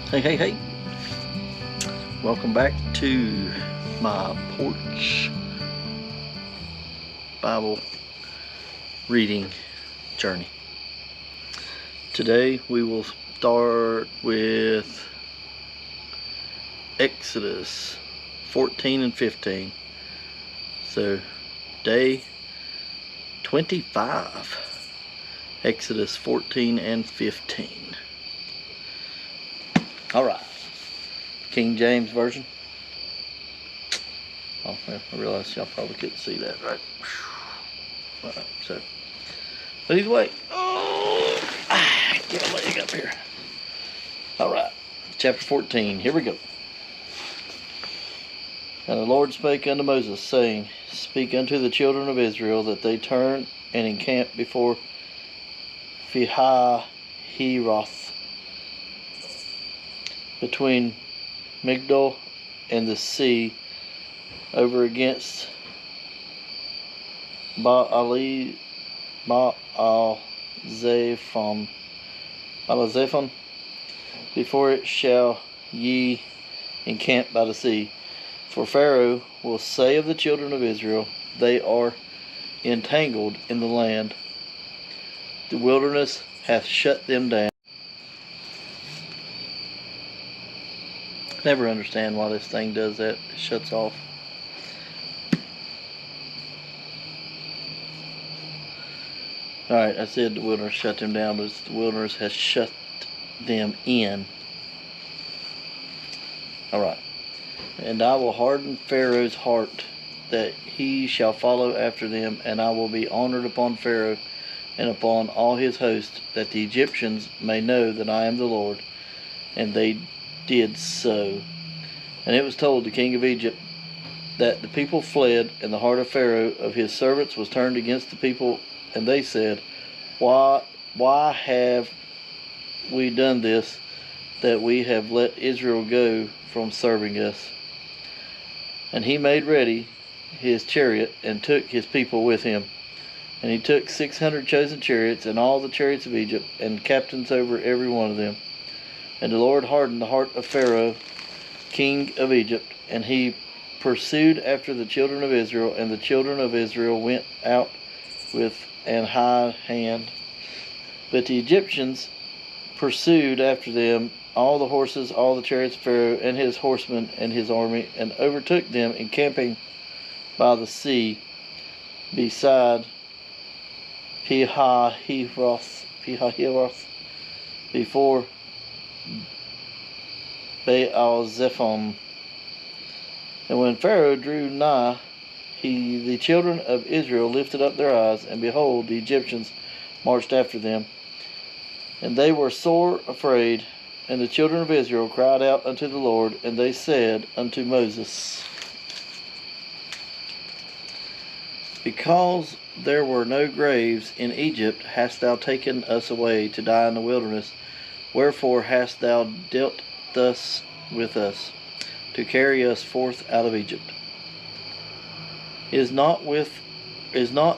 Hey. Welcome back to my Porch Bible Reading journey. Today we will start with Exodus 14 and 15. So, day 25. Exodus 14 and 15. Alright. King James Version. Oh, well, I realize y'all probably couldn't see that, right? Alright, so. But either way. Get my leg up here. Alright. Chapter 14. Here we go. And the Lord spake unto Moses, saying, Speak unto the children of Israel, that they turn and encamp before Pihahiroth, between Migdol and the sea, over against Baal-zephon, before it shall ye encamp by the sea. For Pharaoh will say of the children of Israel, They are entangled in the land. The wilderness hath shut them down. Never understand why this thing does that. It shuts off. Alright, I said the wilderness shut them down, but the wilderness has shut them in. Alright. And I will harden Pharaoh's heart, that he shall follow after them, and I will be honored upon Pharaoh and upon all his host, that the Egyptians may know that I am the Lord. And they did so. And it was told the king of Egypt that the people fled, and the heart of Pharaoh of his servants was turned against the people, and they said, Why have we done this, that we have let Israel go from serving us? And he made ready his chariot, and took his people with him. And he took 600 chosen chariots, and all the chariots of Egypt, and captains over every one of them. And the Lord hardened the heart of Pharaoh, king of Egypt, and he pursued after the children of Israel, and the children of Israel went out with an high hand. But the Egyptians pursued after them all the horses, all the chariots of Pharaoh, and his horsemen, and his army, and overtook them, encamping by the sea, beside Pihahiroth, before Baal-zephon. And when Pharaoh drew nigh, the children of Israel lifted up their eyes, and behold, the Egyptians marched after them. And they were sore afraid, and the children of Israel cried out unto the Lord, and they said unto Moses, Because there were no graves in Egypt, hast thou taken us away to die in the wilderness. Wherefore hast thou dealt thus with us, to carry us forth out of Egypt? Is not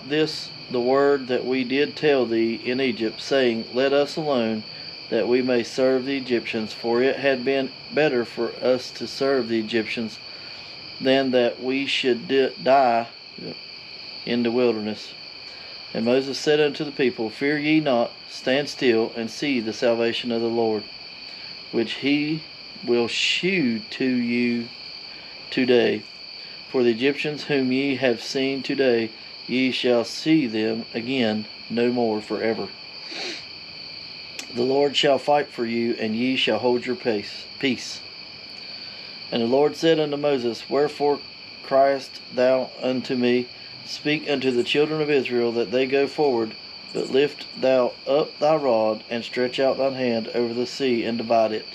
this the word that we did tell thee in Egypt, saying, Let us alone, that we may serve the Egyptians? For it had been better for us to serve the Egyptians, than that we should die in the wilderness. And Moses said unto the people, Fear ye not, stand still, and see the salvation of the Lord, which he will shew to you today. For the Egyptians whom ye have seen today, ye shall see them again no more forever. The Lord shall fight for you, and ye shall hold your peace. And the Lord said unto Moses, Wherefore criest thou unto me? Speak unto the children of Israel that they go forward, but lift thou up thy rod, and stretch out thine hand over the sea, and divide it.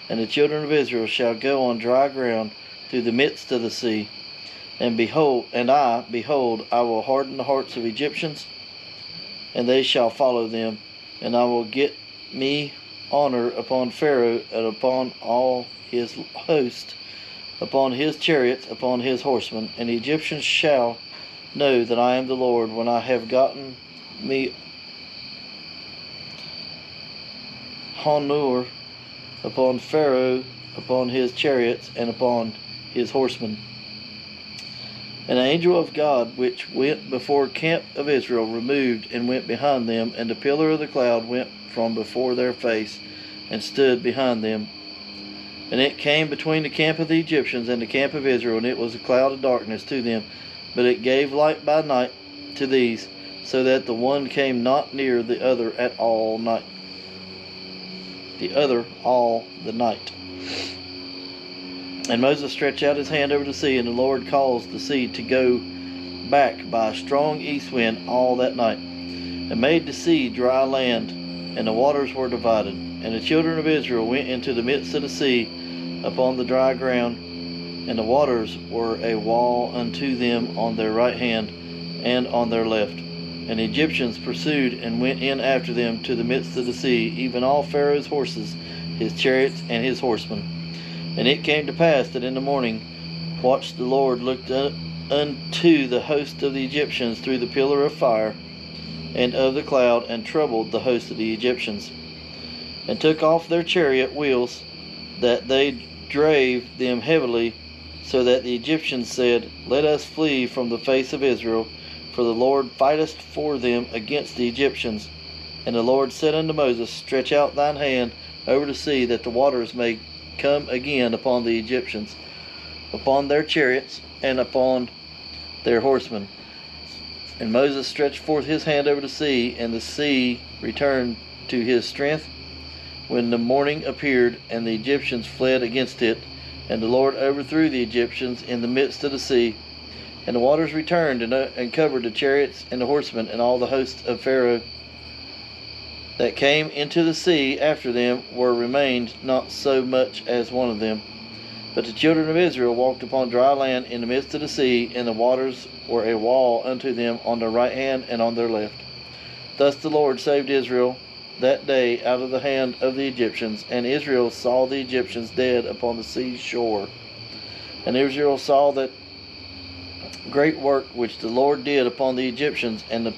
And the children of Israel shall go on dry ground through the midst of the sea. And behold, I will harden the hearts of Egyptians, and they shall follow them. And I will get me honor upon Pharaoh, and upon all his host, upon his chariots, upon his horsemen. And the Egyptians shall know that I am the Lord, when I have gotten me honor upon Pharaoh, upon his chariots, and upon his horsemen. An angel of God which went before camp of Israel removed and went behind them, and the pillar of the cloud went from before their face and stood behind them. And it came between the camp of the Egyptians and the camp of Israel, and it was a cloud of darkness to them, but it gave light by night to these, so that the one came not near the other at all night. The other all the night. And Moses stretched out his hand over the sea, and the Lord caused the sea to go back by a strong east wind all that night, and made the sea dry land, and the waters were divided. And the children of Israel went into the midst of the sea upon the dry ground, and the waters were a wall unto them on their right hand and on their left. And the Egyptians pursued and went in after them to the midst of the sea, even all Pharaoh's horses, his chariots, and his horsemen. And it came to pass that in the morning watch the Lord looked unto the host of the Egyptians through the pillar of fire and of the cloud, and troubled the host of the Egyptians, and took off their chariot wheels, that they drave them heavily, so that the Egyptians said, Let us flee from the face of Israel, for the Lord fighteth for them against the Egyptians. And the Lord said unto Moses, Stretch out thine hand over the sea, that the waters may come again upon the Egyptians, upon their chariots, and upon their horsemen. And Moses stretched forth his hand over the sea, and the sea returned to his strength when the morning appeared, and the Egyptians fled against it. And the Lord overthrew the Egyptians in the midst of the sea. And the waters returned and covered the chariots and the horsemen, and all the hosts of Pharaoh that came into the sea after them remained not so much as one of them. But the children of Israel walked upon dry land in the midst of the sea, and the waters were a wall unto them on their right hand and on their left. Thus the Lord saved Israel that day out of the hand of the Egyptians, and Israel saw the Egyptians dead upon the sea shore. And Israel saw that great work which the Lord did upon the Egyptians, and the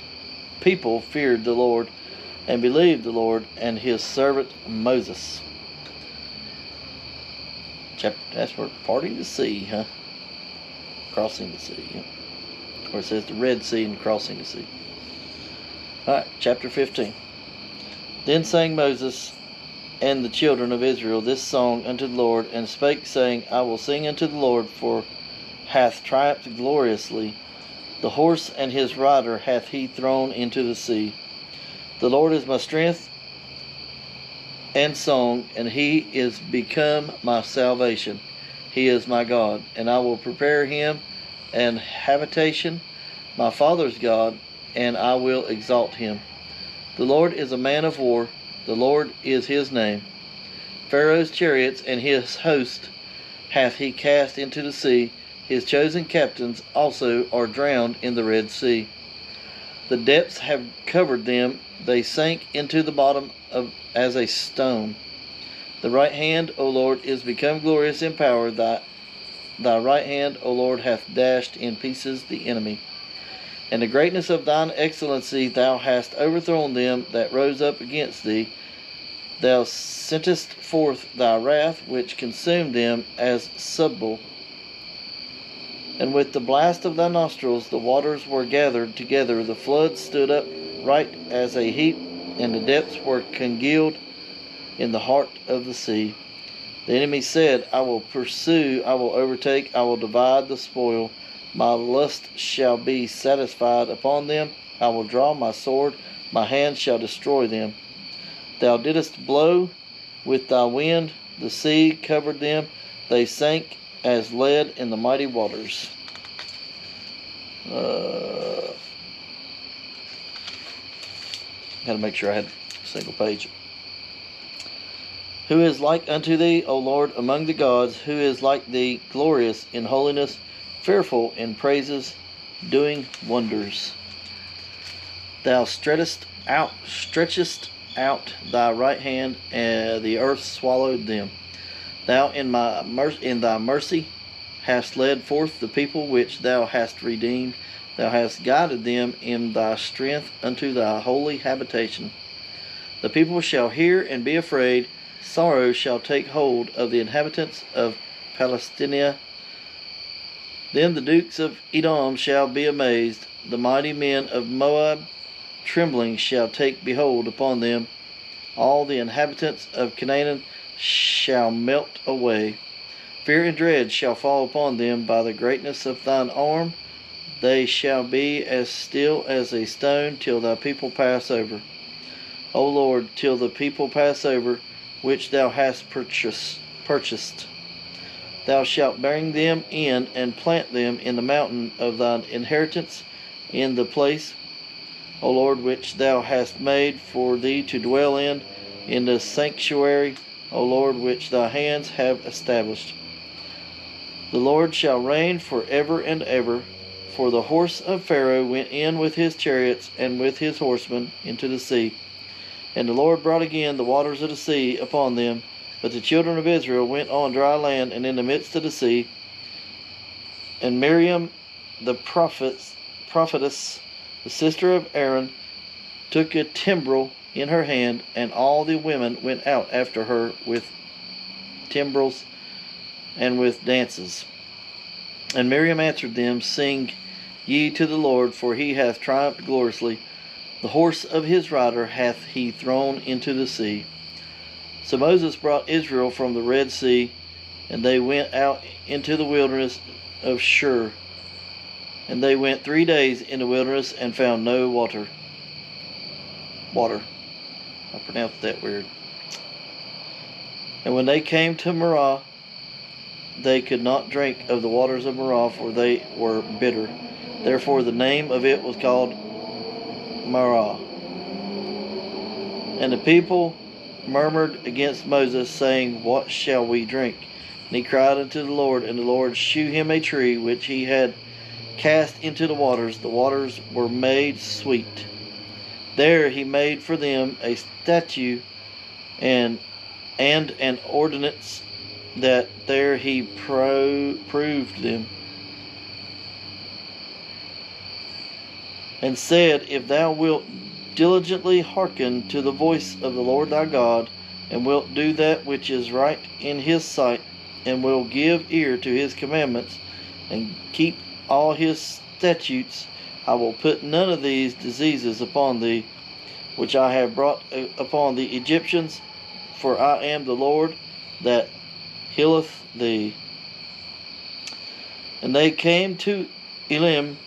people feared the Lord, and believed the Lord and his servant Moses. That's for parting the sea, huh? Crossing the sea, huh? Or it says the Red Sea and crossing the sea. Alright, chapter 15. Then sang Moses and the children of Israel this song unto the Lord, and spake, saying, I will sing unto the Lord, for hath triumphed gloriously. The horse and his rider hath he thrown into the sea. The Lord is my strength and song, and he is become my salvation. He is my God, and I will prepare him an habitation, my father's God, and I will exalt him. The Lord is a man of war, the Lord is his name. Pharaoh's chariots and his host hath he cast into the sea. His chosen captains also are drowned in the Red Sea. The depths have covered them, they sank into the bottom as a stone. The right hand, O Lord, is become glorious in power. Thy right hand, O Lord, hath dashed in pieces the enemy. And the greatness of thine excellency, thou hast overthrown them that rose up against thee. Thou sentest forth thy wrath, which consumed them as stubble. And with the blast of thy nostrils the waters were gathered together. The floods stood up right as a heap, and the depths were congealed in the heart of the sea. The enemy said, I will pursue, I will overtake, I will divide the spoil. My lust shall be satisfied upon them. I will draw my sword, my hand shall destroy them. Thou didst blow with thy wind, the sea covered them, they sank as lead in the mighty waters. Had to make sure I had a single page. Who is like unto thee, O Lord, among the gods? Who is like thee, glorious in holiness, fearful in praises, doing wonders? Thou stretchest out thy right hand, and the earth swallowed them. Thou in thy mercy hast led forth the people which thou hast redeemed. Thou hast guided them in thy strength unto thy holy habitation. The people shall hear and be afraid. sorrow shall take hold of the inhabitants of Palestina. Then the dukes of Edom shall be amazed, the mighty men of Moab trembling shall take behold upon them. All the inhabitants of Canaan shall melt away. Fear and dread shall fall upon them by the greatness of thine arm. They shall be as still as a stone till thy people pass over. O Lord, till the people pass over, which thou hast purchased. Thou shalt bring them in and plant them in the mountain of thine inheritance, in the place, O Lord, which thou hast made for thee to dwell in the sanctuary, O Lord, which thy hands have established. The Lord shall reign for ever and ever. For the horse of Pharaoh went in with his chariots and with his horsemen into the sea. And the Lord brought again the waters of the sea upon them. But the children of Israel went on dry land and in the midst of the sea. And Miriam, the prophetess, the sister of Aaron, took a timbrel in her hand, and all the women went out after her with timbrels and with dances. And Miriam answered them, Sing ye to the Lord, for he hath triumphed gloriously. The horse of his rider hath he thrown into the sea. So Moses brought Israel from the Red Sea, and they went out into the wilderness of Shur. And they went 3 days in the wilderness and found no water. I pronounced that weird. And when they came to Marah, they could not drink of the waters of Marah, for they were bitter. Therefore the name of it was called Marah. And the people murmured against Moses, saying, What shall we drink? And he cried unto the Lord, and the Lord shewed him a tree which he had cast into the waters. The waters were made sweet. There he made for them a statute and an ordinance, that there he proved them, and said, If thou wilt diligently hearken to the voice of the Lord thy God, and wilt do that which is right in his sight, and will give ear to his commandments, and keep all his statutes, I will put none of these diseases upon thee, which I have brought upon the Egyptians, for I am the Lord that healeth thee. And they came to Elim,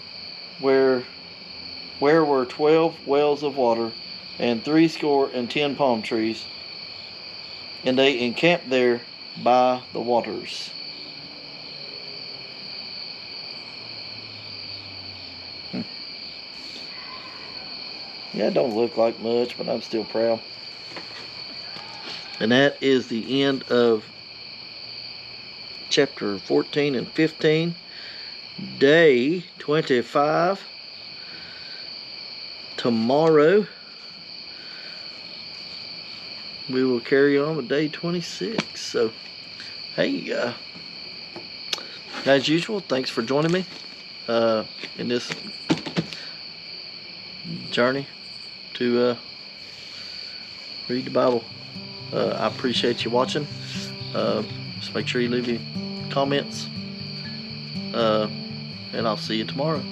where were 12 wells of water, and 70 palm trees, and they encamped there by the waters. Yeah, it don't look like much, but I'm still proud. And that is the end of chapter 14 and 15. Day 25. Tomorrow we will carry on with day 26. So, hey, as usual, thanks for joining me in this journey to read the Bible. I appreciate you watching. Just make sure you leave your comments, and I'll see you tomorrow.